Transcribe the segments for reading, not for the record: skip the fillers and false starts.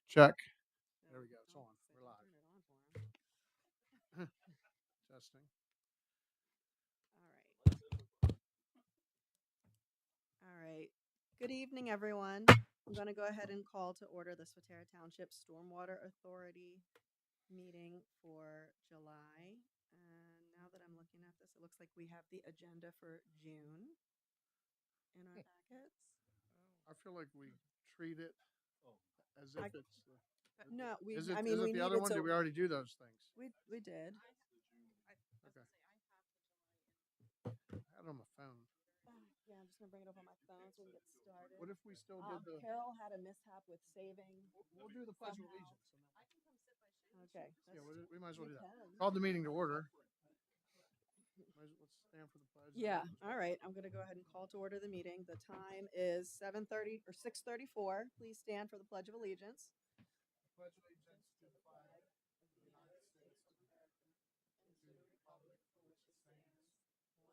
Check. There we go. It's on. We're live. Testing. All right. Good evening, everyone. I'm going to go ahead and call to order the Swatara Township Stormwater Authority meeting for July. And now that I'm looking at this, it looks like we have the agenda for June in our packets. I feel like we treat it as if it's. No, we. Is it, I mean, is we it the need other it one? so Did we already do those things? we did. Okay. I had it on my phone. Yeah, I'm just gonna bring it up on my phone so we can get started. What if we still did the? Hill had a mishap with saving. We'll do the Pledge of somehow. Allegiance. Okay. Yeah, we might as well We do that. can. Called the meeting to order. Let's stand for the pledge. Yeah. All right. I'm gonna go ahead and call to order the meeting. The time is 7:30 or 6:34. Please stand for the Pledge of Allegiance. Pledge allegiance to the flag of the United States of America and to the republic for which it stands,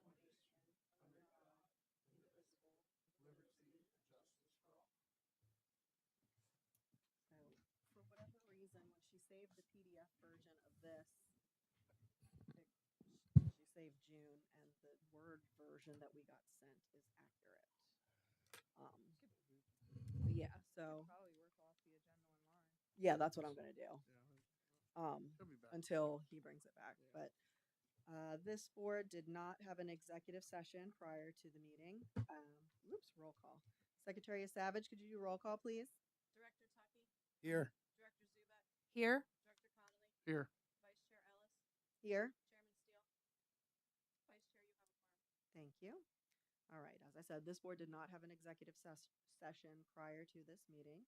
one nation, under God, indivisible, with liberty and justice for all. So, for whatever reason, when she saved the PDF version of this, she saved June, and the Word version that we got sent is accurate. Yeah. So Probably work off the agenda online. yeah, that's what I'm gonna do. Yeah. He'll be back. Until he brings it back. Yeah. But this board did not have an executive session prior to the meeting. Roll call. Secretary Savage, could you do roll call, please? Director Tucky, Here. Director Zubek, Here. Director Connolly, Here. Vice Chair Ellis, Here. Chairman Steele. Vice Chair, you have a quorum. Thank you. All right. As I said, this board did not have an executive session prior to this meeting.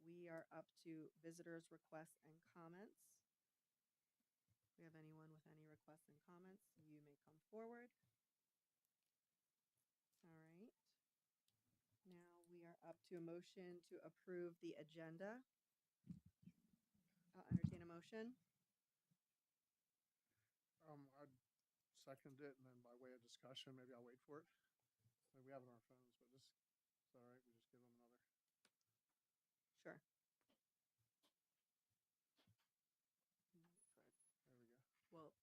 We are up to visitors' requests and comments. If we have anyone with any requests and comments, you may come forward. All right. Now we are up to a motion to approve the agenda. I'll entertain a motion. I'd second it, and then by way of discussion, maybe I'll wait for it. We have it on our phones, but it's all right. We just give them another. Sure. There we go. Well,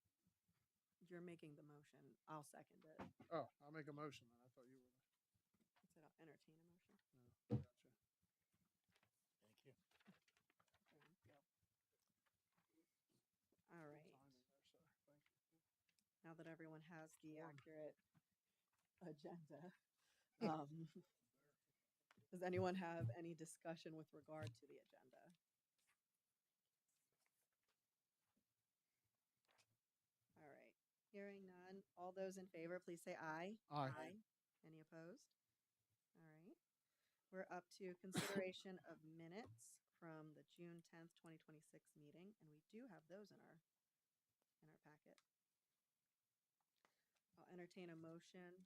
you're making the motion. I'll second it. Oh, I'll make a motion then. I thought you were the. I said I'll entertain a motion. No, gotcha. Thank you. Thank you. All right. Timing there, sir. Thank you. Now that everyone has the accurate agenda, does anyone have any discussion with regard to the agenda? All right. Hearing none. All those in favor, please say aye. Aye. Any opposed? All right. We're up to consideration of minutes from the June 10th, 2026 meeting, and we do have those in our packet. I'll entertain a motion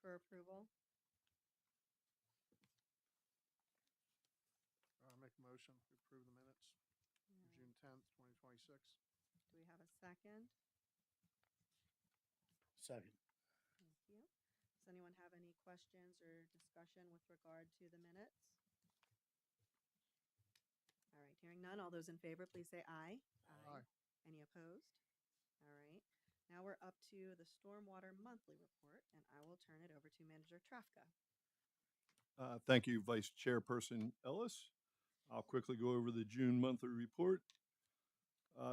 for approval. I'll make a motion to approve the minutes for June 10th, 2026. Do we have a second? Second. Thank you. Does anyone have any questions or discussion with regard to the minutes? All right, hearing none. All those in favor, please say aye. Aye. Any opposed? All right. Now we're up to the Stormwater Monthly Report, and I will turn it over to Manager Trafka. Thank you, Vice Chairperson Ellis. I'll quickly go over the June monthly report.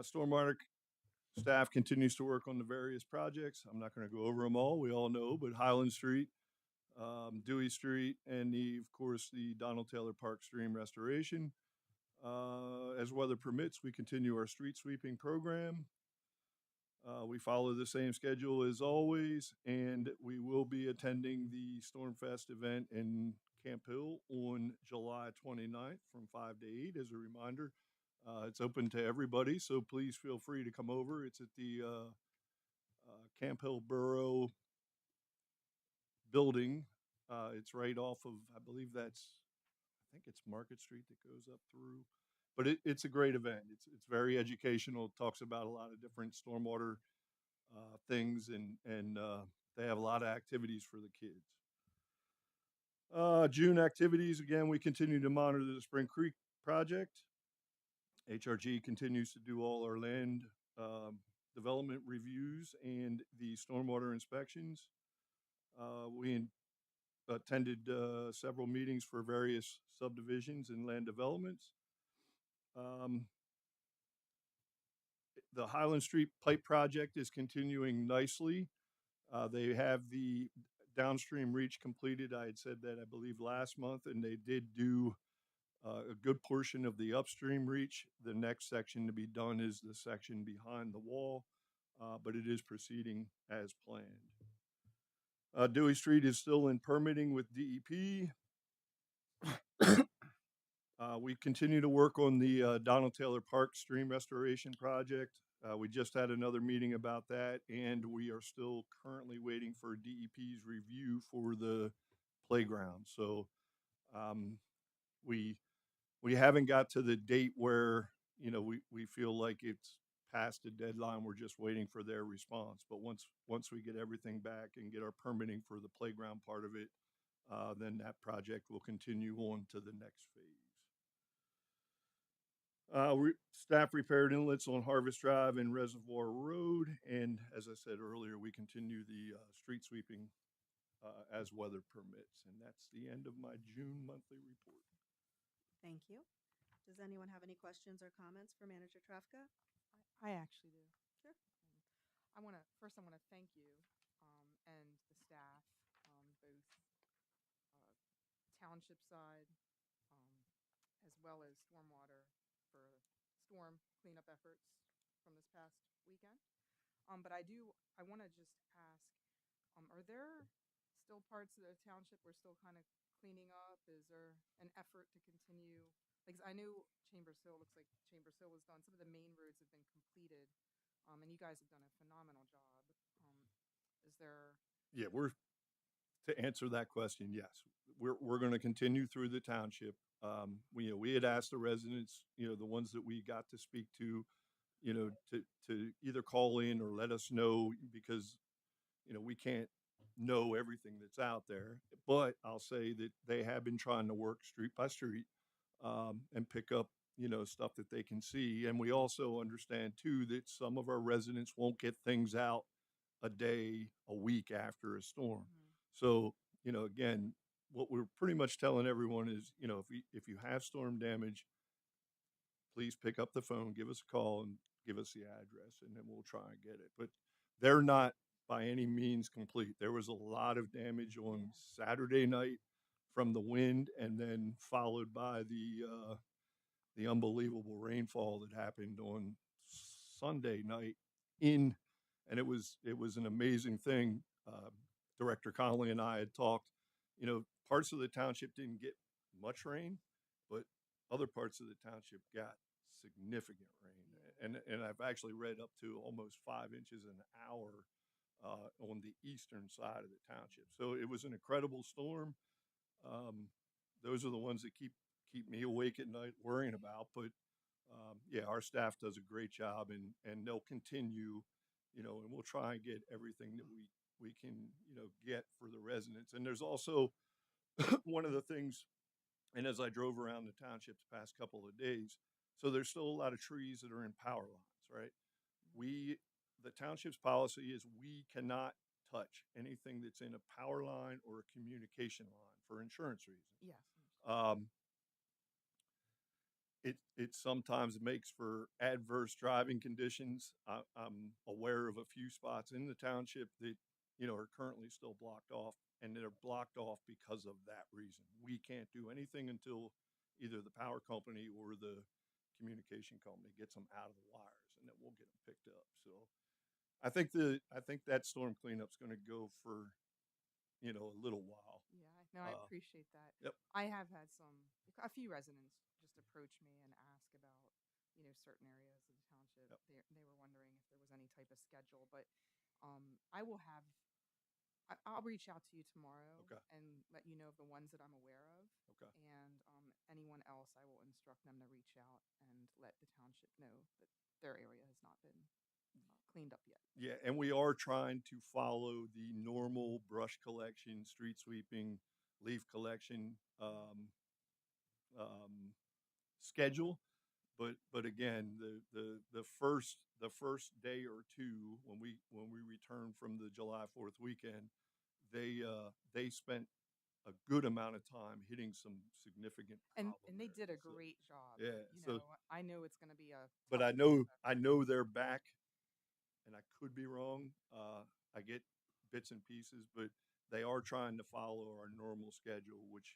Stormwater staff continues to work on the various projects. I'm not going to go over them all. We all know, but Highland Street, Dewey Street, and of course, the Donald Taylor Park stream restoration. As weather permits, we continue our street sweeping program. We follow the same schedule as always, and we will be attending the Stormfest event in Camp Hill on July 29th from 5 to 8 as a reminder. It's open to everybody, so please feel free to come over. It's at the Camp Hill Borough building. It's right off of, I think it's Market Street that goes up through. But it's a great event. It's very educational. It talks about a lot of different stormwater things, and they have a lot of activities for the kids. June activities, again, we continue to monitor the Spring Creek project. HRG continues to do all our land development reviews and the stormwater inspections. We attended several meetings for various subdivisions and land developments. The Highland Street Pipe Project is continuing nicely. They have the downstream reach completed. I had said that, I believe, last month, and they did do a good portion of the upstream reach. The next section to be done is the section behind the wall, but it is proceeding as planned. Dewey Street is still in permitting with DEP. We continue to work on the Donald Taylor Park Stream Restoration Project. We just had another meeting about that, and we are still currently waiting for DEP's review for the playground. So we haven't got to the date where, you know, we feel like it's past the deadline. We're just waiting for their response. But once we get everything back and get our permitting for the playground part of it, then that project will continue on to the next phase. Staff repaired inlets on Harvest Drive and Reservoir Road. And as I said earlier, we continue the street sweeping as weather permits. And that's the end of my June monthly report. Thank you. Does anyone have any questions or comments for Manager Trafka? I actually do. Sure. I want to thank you and the staff, both township side as well as stormwater for storm cleanup efforts from this past weekend. But I want to just ask, are there still parts of the township we're still kind of cleaning up? Is there an effort to continue? Like, I knew Chambers Hill, looks like Chambers Hill was done. Some of the main roads have been completed, and you guys have done a phenomenal job. Is there? Yeah, to answer that question, yes, we're going to continue through the township. We had asked the residents, the ones that we got to speak to, to either call in or let us know, because we can't know everything that's out there. But I'll say that they have been trying to work street by street and pick up stuff that they can see. And we also understand too that some of our residents won't get things out a day, a week after a storm. So, again, what we're pretty much telling everyone is, if you have storm damage, please pick up the phone, give us a call, and give us the address, and then we'll try and get it. But they're not by any means complete. There was a lot of damage on Saturday night from the wind, and then followed by the unbelievable rainfall that happened on Sunday night and it was an amazing thing. Director Connolly and I had talked, parts of the township didn't get much rain, but other parts of the township got significant rain. And I've actually read up to almost 5 inches an hour on the eastern side of the township. So it was an incredible storm. Those are the ones that keep me awake at night worrying about. But our staff does a great job, and they'll continue, and we'll try and get everything that we can, get for the residents. And there's also one of the things, and as I drove around the township the past couple of days, so there's still a lot of trees that are in power lines, right? The township's policy is we cannot touch anything that's in a power line or a communication line for insurance reasons. Yes. It sometimes makes for adverse driving conditions. I'm aware of a few spots in the township that, are currently still blocked off, and they're blocked off because of that reason. We can't do anything until either the power company or the communication company gets them out of the wires, and then we'll get them picked up. So I think that storm cleanup's going to go for, a little while. Yeah, I appreciate that. Yep. I have had a few residents just approach me and ask about, certain areas of the township. Yep. They were wondering if there was any type of schedule, but I'll reach out to you tomorrow and let you know of the ones that I'm aware of. Okay. And anyone else, I will instruct them to reach out and let the township know that their area has not been cleaned up yet. Yeah, and we are trying to follow the normal brush collection, street sweeping leaf collection schedule. But again, the first day or two when we returned from the July 4th weekend, they spent a good amount of time hitting some significant And problem they did a areas. So, great job. yeah, You so- know, I know it's going to be a. but tough I know they're back, and I could be wrong. I get bits and pieces, but they are trying to follow our normal schedule, which,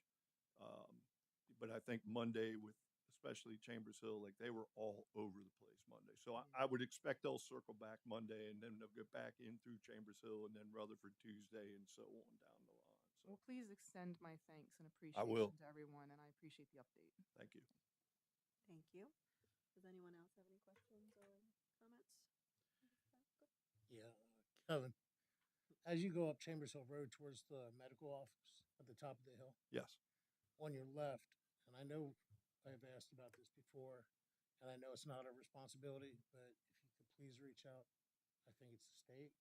um, but I think Monday with especially Chambers Hill, like they were all over the place Monday. So I would expect they'll circle back Monday, and then they'll get back in through Chambers Hill, and then Rutherford Tuesday, and so on down the line. So Well, please extend my thanks and I will. appreciation to everyone, and I appreciate the update. Thank you. Thank you. Does anyone else have any questions or comments? Yeah, Kevin, as you go up Chambers Hill Road towards the medical office at the top of the hill, Yes. on your left, and I know I've asked about this before, and I know it's not a responsibility, but if you could please reach out, I think it's the state.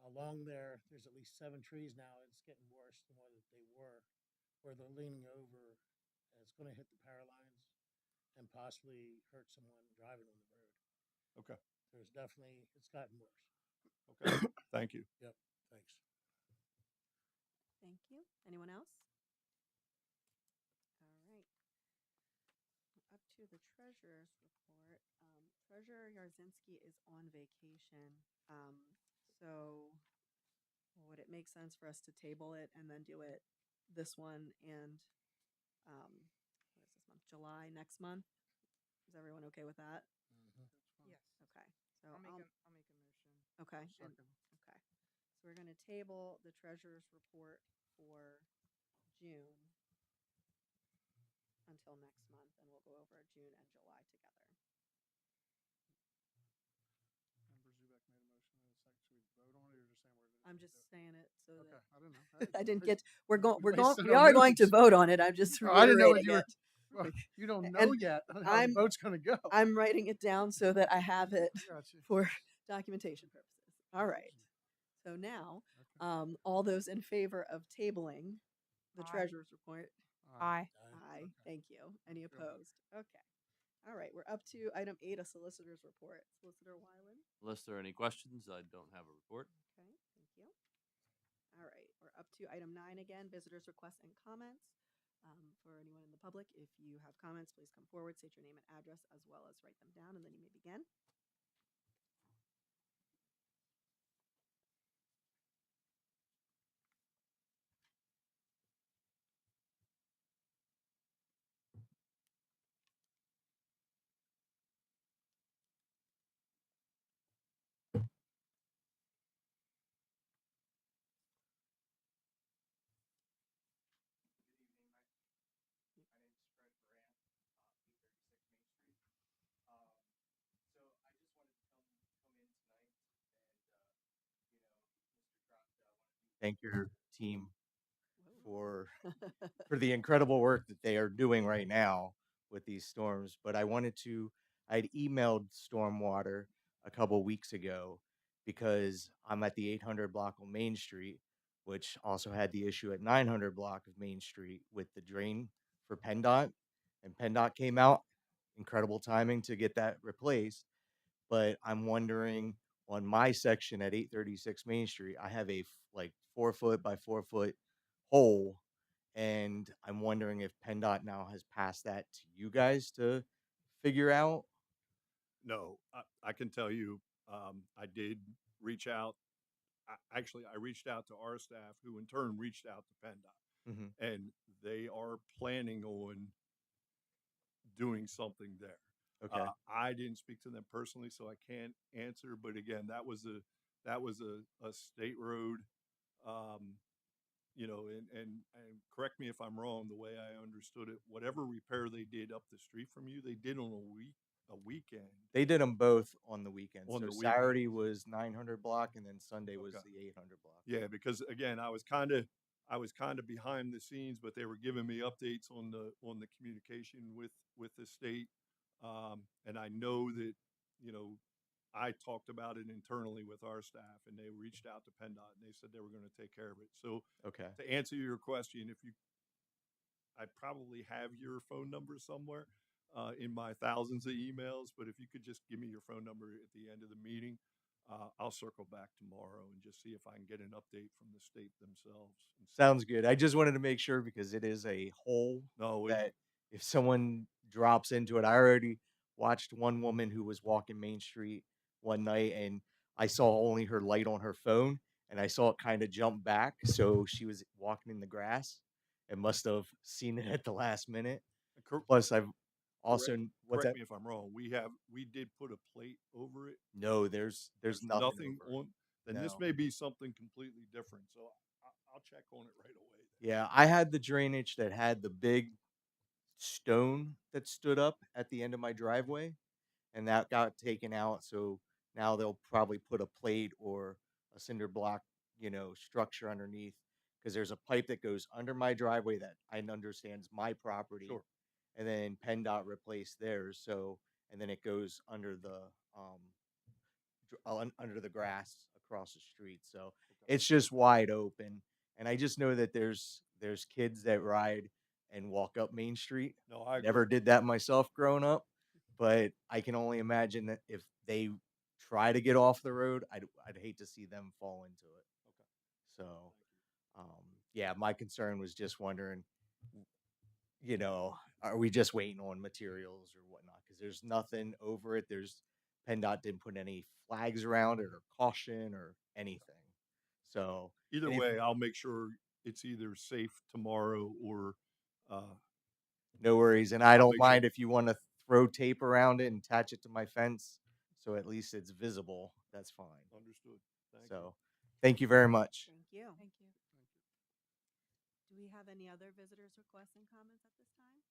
Along there, there's at least 7 trees now. It's getting worse than what they were, where they're leaning over, and it's going to hit the power lines and possibly hurt someone driving on the road. Okay. There's definitely, it's gotten worse. Okay. Thank you. Yep. Thanks. Thank you. Anyone else? All right. Up to the treasurer's report. Treasurer Yarzinski is on vacation. So would it make sense for us to table it and then do it this one and what is this month? July next month? Is everyone okay with that? Yes. Okay. So I'll make a motion. okay. Second. Okay. So we're going to table the treasurer's report for June until next month, and we'll go over June and July together. Member Zubek made a motion in a second. Should we vote on it or just saying we're I'm just saying it so Okay, that I don't know. I didn't get. We're going. wasted We our are going to moves. vote on it. I'm just Oh, I didn't know what reiterating you were. it. Well, you don't And know yet how the I'm- vote's going to go. I'm writing it down so that I have it Gotcha. for documentation purposes. All right. So now, Okay. all those in favor of tabling the Aye. treasurer's report. Aye. Aye. Okay. Thank you. Any Feel better. opposed? Okay. All right. We're up to item 8, a solicitor's report. Solicitor Wyland. Unless there are any questions, I don't have a report. Okay. Thank you. All right. We're up to item 9 again, visitors' requests and comments. For anyone in the public, if you have comments, please come forward, state your name and address, as well as write them down, and then you may begin. Thank your team Whoa. for the incredible work that they are doing right now with these storms. But I'd emailed Stormwater a couple weeks ago because I'm at the 800 block on Main Street, which also had the issue at 900 block of Main Street with the drain for PennDOT. And PennDOT came out, incredible timing to get that replaced. But I'm wondering on my section at 836 Main Street, I have a 4-foot by 4-foot hole, and I'm wondering if PennDOT now has passed that to you guys to figure out. No, I can tell you, I did reach out. I reached out to our staff, who in turn reached out to PennDOT, Mm-hmm. and they are planning on doing something there. Okay. I didn't speak to them personally, so I can't answer. But again, that was a state road. And correct me if I'm wrong. The way I understood it, whatever repair they did up the street from you, they did on a weekend. They did them both on the weekend. On So the weekend. Saturday was 900 block, and then Sunday was Okay. the 800 block. Yeah, because again, I was kind of behind the scenes, but they were giving me updates on the communication with the state, and I know that I talked about it internally with our staff, and they reached out to PennDOT, and they said they were going to take care of it. So Okay. to answer your question, I probably have your phone number somewhere in my thousands of emails, but if you could just give me your phone number at the end of the meeting, I'll circle back tomorrow and just see if I can get an update from the state themselves. and see- Sounds good. I just wanted to make sure because it is a hole No, that if someone drops into it, I already watched one woman who was walking Main Street one night and I saw only her light on her phone and I saw it kind of jump back. So she was walking in the grass and must have seen it at the last minute. Plus, I've also, what's correct that? me if I'm wrong. We did put a plate over it. No, there's nothing over it. on. Then this No. may be something completely different. So I'll check on it right away. Yeah, I had the drainage that had the big stone that stood up at the end of my driveway, and that got taken out. So now they'll probably put a plate or a cinder block, structure underneath because there's a pipe that goes under my driveway that I understand is my property, Sure. and then PennDOT replaced theirs. So and then it goes under the under the grass across the street. So it's just wide open. And I just know that there's kids that ride and walk up Main Street. No, I Never agree. did that myself growing up, but I can only imagine that if they try to get off the road, I'd hate to see them fall into it. Okay. So, yeah, my concern was just wondering, are we just waiting on materials or whatnot? Because there's nothing over it. PennDOT didn't put any flags around it or caution or anything. So Either and if- way, I'll make sure it's either safe tomorrow or no worries. And I I'll don't make sure- mind if you want to throw tape around it and attach it to my fence, so at least it's visible. That's fine. understood. Thank you. So thank you very much. Thank you. Thank you. Do we have any other visitors' requests and comments at this time?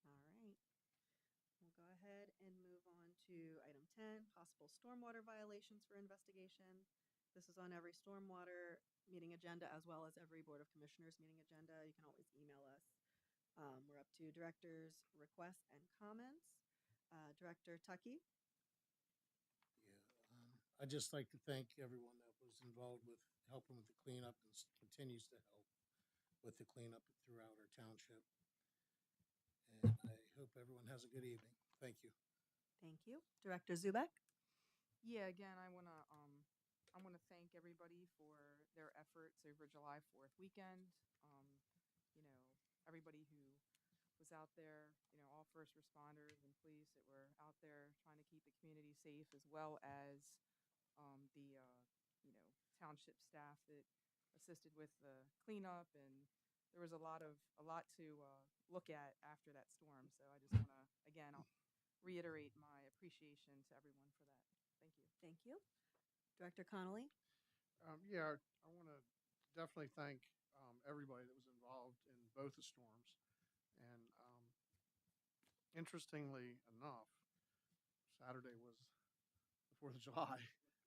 All right. We'll go ahead and move on to item 10, possible stormwater violations for investigation. This is on every stormwater meeting agenda as well as every Board of Commissioners meeting agenda. You can always email us. We're up to director's requests and comments. Director Tuckey? Yeah, I'd just like to thank everyone that was involved with helping with the cleanup and continues to help with the cleanup throughout our township. And I hope everyone has a good evening. Thank you. Thank you. Director Zubek? Yeah, again, I wanna thank everybody for their efforts over July 4th weekend. Everybody who was out there, all first responders and police that were out there trying to keep the community safe, as well as the township staff that assisted with the cleanup, and there was a lot to look at after that storm. So I just want to again I'll reiterate my appreciation to everyone for that. Thank you. Thank you. Director Connolly? Yeah, I want to definitely thank everybody that was involved in both the storms. And interestingly enough, Saturday was the 4th of July,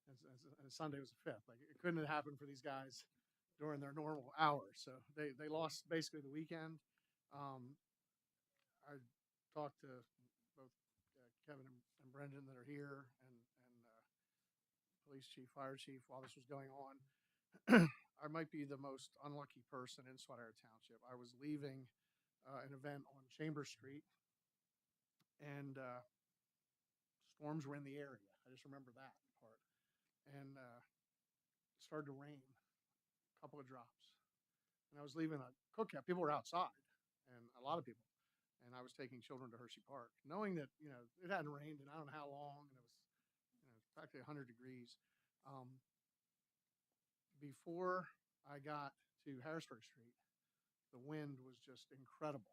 and Sunday was the 5th. Like it couldn't have happened for these guys during their normal hours. So they lost basically the weekend. I talked to both Kevin and Brendan that are here, and police chief, fire chief, while this was going on. I might be the most unlucky person in Swatara Township. I was leaving an event on Chambers Street, and storms were in the area. I just remember that part. And it started to rain, a couple of drops. And I was leaving a cookout. People were outside, and a lot of people. And I was taking children to Hershey Park, knowing that it hadn't rained in I don't know how long, and it was practically 100 degrees. Before I got to Harrisburg Street, the wind was just incredible.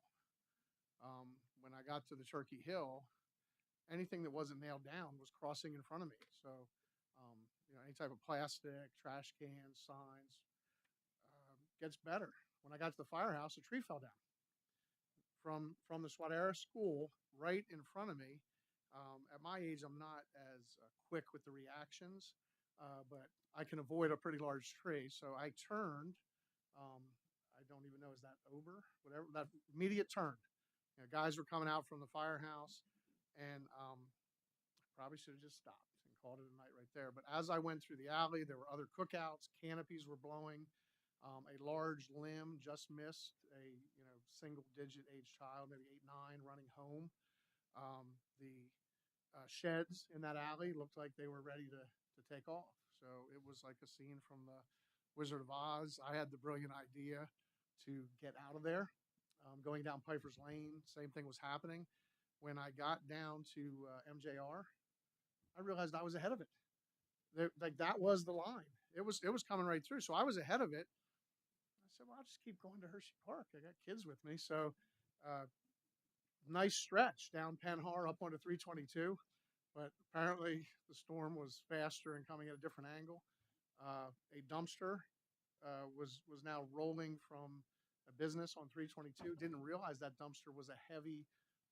When I got to the Turkey Hill, anything that wasn't nailed down was crossing in front of me. So, any type of plastic, trash cans, signs, gets better. When I got to the firehouse, a tree fell down from the Swatara school right in front of me. At my age, I'm not as quick with the reactions, but I can avoid a pretty large tree. So I turned. I don't even know, is that over? Whatever, that immediate turn. Guys were coming out from the firehouse, and probably should have just stopped and called it a night right there. But as I went through the alley, there were other cookouts, canopies were blowing. A large limb just missed a single-digit age child, maybe 8, 9, running home. The sheds in that alley looked like they were ready to take off. So it was like a scene from the Wizard of Oz. I had the brilliant idea to get out of there. Going down Piper's Lane, same thing was happening. When I got down to MJR, I realized I was ahead of it. Like that was the line. It was coming right through. So I was ahead of it. I said, well, I'll just keep going to Hershey Park. I got kids with me. So nice stretch down Penhar up onto 322. But apparently the storm was faster and coming at a different angle. A dumpster was now rolling from a business on 322. Didn't realize that dumpster was a heavy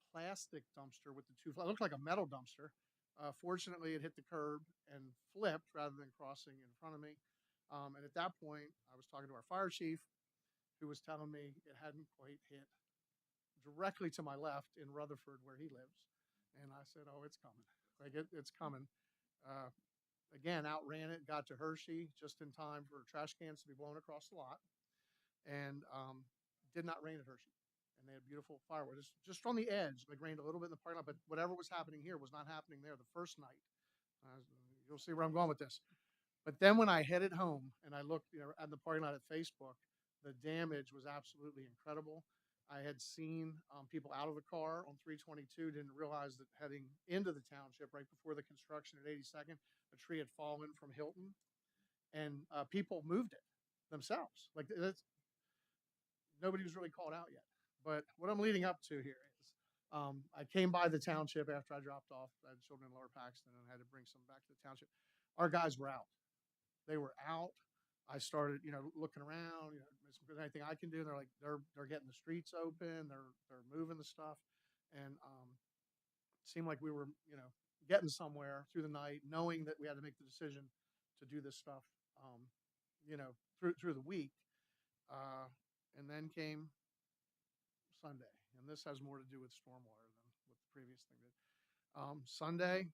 plastic dumpster with the two. It looked like a metal dumpster. Fortunately, it hit the curb and flipped rather than crossing in front of me. And at that point, I was talking to our fire chief, who was telling me it hadn't quite hit directly to my left in Rutherford, where he lives. And I said, "Oh, it's coming. Like it's coming." Again, outran it, got to Hershey just in time for trash cans to be blown across the lot, and did not rain at Hershey. And they had beautiful fireworks just on the edge. Like rained a little bit in the parking lot, but whatever was happening here was not happening there the first night. You'll see where I'm going with this. But then when I headed home and I looked, at the parking lot at Facebook, the damage was absolutely incredible. I had seen people out of the car on 322, didn't realize that heading into the township right before the construction at 82nd, a tree had fallen from Hilton, and people moved it themselves. Like nobody was really called out yet. But what I'm leading up to here is I came by the township after I dropped off. I had children in Lower Paxton and I had to bring some back to the township. Our guys were out. They were out. I started, looking around, is there anything I can do? And they're like, they're getting the streets open. They're moving the stuff. And it seemed like we were, getting somewhere through the night, knowing that we had to make the decision to do this stuff, through the week. And then came Sunday. And this has more to do with stormwater than what the previous thing did. Sunday,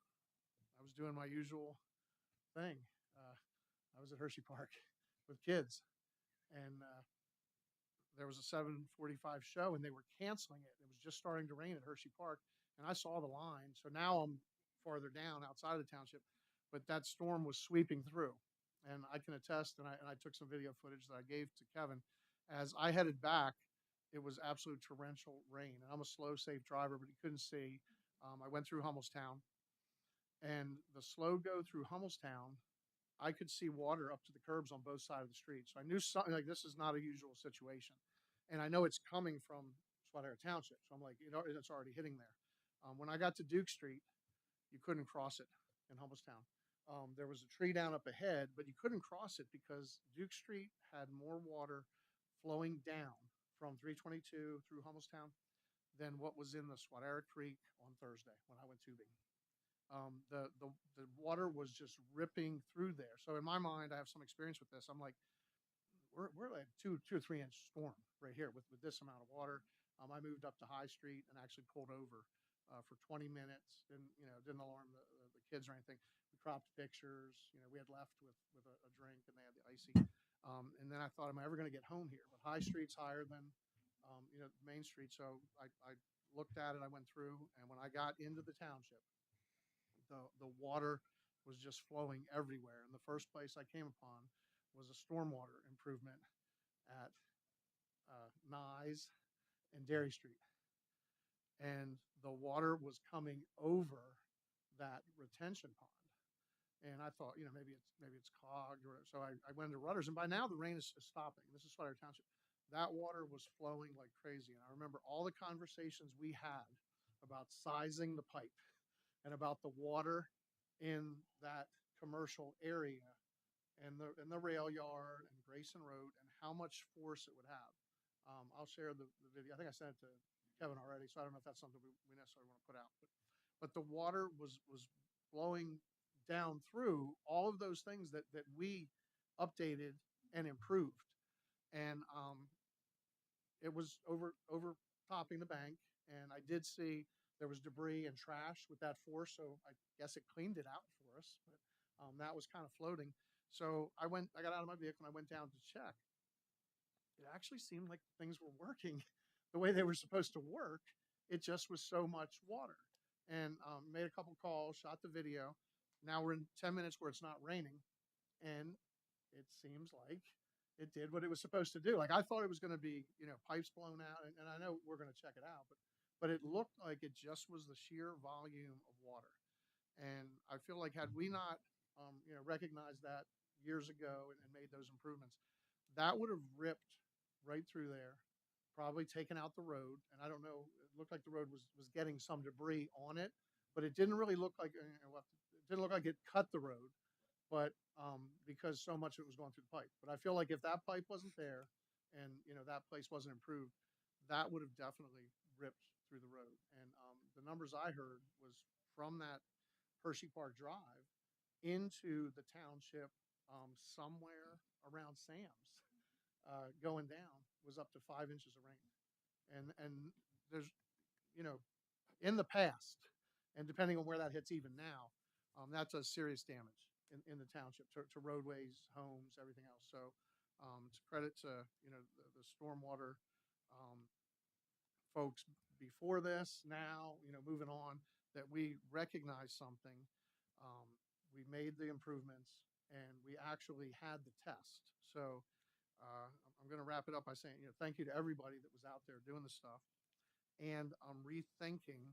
I was doing my usual thing. I was at Hershey Park with kids, and there was a 7:45 show, and they were canceling it. It was just starting to rain at Hershey Park, and I saw the line. So now I'm farther down outside of the township, but that storm was sweeping through, and I can attest. And I took some video footage that I gave to Kevin. As I headed back, it was absolute torrential rain, and I'm a slow, safe driver, but you couldn't see. I went through Hummelstown, and the slow go through Hummelstown, I could see water up to the curbs on both sides of the street. So I knew something like this is not a usual situation. And I know it's coming from Swatara Township. So I'm like, it's already hitting there. When I got to Duke Street, you couldn't cross it in Hummelstown. There was a tree down up ahead, but you couldn't cross it because Duke Street had more water flowing down from 322 through Hummelstown than what was in the Swatara Creek on Thursday when I went tubing. The water was just ripping through there. So in my mind, I have some experience with this. I'm like, we're like 2 or 3 inch storm right here with this amount of water. I moved up to High Street and actually pulled over for 20 minutes. Didn't alarm the kids or anything. We cropped pictures. We had left with a drink and they had the icy. And then I thought, am I ever going to get home here? But High Street's higher than Main Street. So I looked at it. I went through, and when I got into the township, the water was just flowing everywhere. And the first place I came upon was a stormwater improvement at Nye and Dairy Street. And the water was coming over that retention pond. And I thought, maybe it's clogged or so. I went into Rudders, and by now the rain is stopping. This is Swatara Township. That water was flowing like crazy. And I remember all the conversations we had about sizing the pipe and about the water in that commercial area and the rail yard and Grayson Road and how much force it would have. I'll share the video. I think I sent it to Kevin already, so I don't know if that's something we necessarily want to put out. But the water was flowing down through all of those things that we updated and improved. And it was overtopping the bank. And I did see there was debris and trash with that force, so I guess it cleaned it out for us. But that was kind of floating. So I got out of my vehicle and I went down to check. It actually seemed like things were working the way they were supposed to work. It just was so much water. And made a couple calls, shot the video. Now we're in 10 minutes where it's not raining, and it seems like it did what it was supposed to do. Like I thought it was going to be, pipes blown out, and I know we're going to check it out, but it looked like it just was the sheer volume of water. And I feel like had we not, recognized that years ago and made those improvements, that would have ripped right through there, probably taken out the road. And I don't know, it looked like the road was getting some debris on it, but it didn't really look like, it didn't look like it cut the road, but because so much of it was going through the pipe. But I feel like if that pipe wasn't there and, that place wasn't improved, that would have definitely ripped through the road. And the numbers I heard was from that Hershey Park Drive into the township, somewhere around Sam's, going down was up to 5 inches of rain. And there's, in the past, and depending on where that hits even now, that does serious damage in the township to roadways, homes, everything else. So it's a credit to, the stormwater folks before this, now, moving on, that we recognize something. We made the improvements and we actually had the test. So I'm going to wrap it up by saying, thank you to everybody that was out there doing the stuff. And I'm rethinking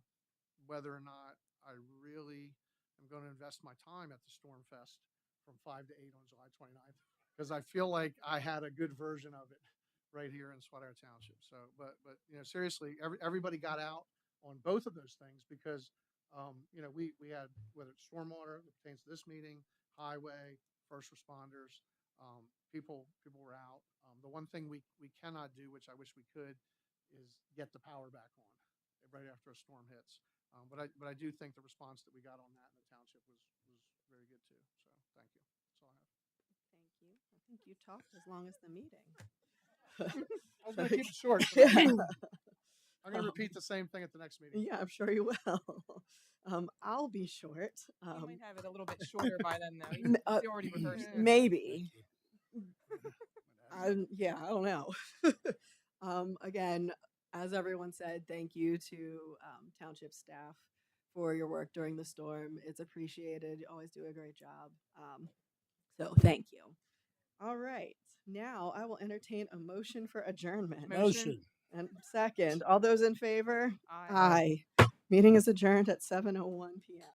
whether or not I really am going to invest my time at the Storm Fest from 5 to 8 on July 29th, because I feel like I had a good version of it right here in Swatara Township. So, but seriously, everybody got out on both of those things because, we had, whether it's stormwater that pertains to this meeting, highway, first responders, people were out. The one thing we cannot do, which I wish we could, is get the power back on right after a storm hits. But I do think the response that we got on that in the township was very good too. So thank you. That's all I have. Thank you. I think you talked as long as the meeting. I was going to keep it short. I'm going to repeat the same thing at the next meeting. Yeah, I'm sure you will. I'll be short. You might have it a little bit shorter by then, though. You already rehearsed it. Maybe. I don't know. Again, as everyone said, thank you to township staff for your work during the storm. It's appreciated. You always do a great job. So thank you. All right. Now I will entertain a motion for adjournment. Motion. And second, all those in favor? Aye. Meeting is adjourned at 7:01 p.m.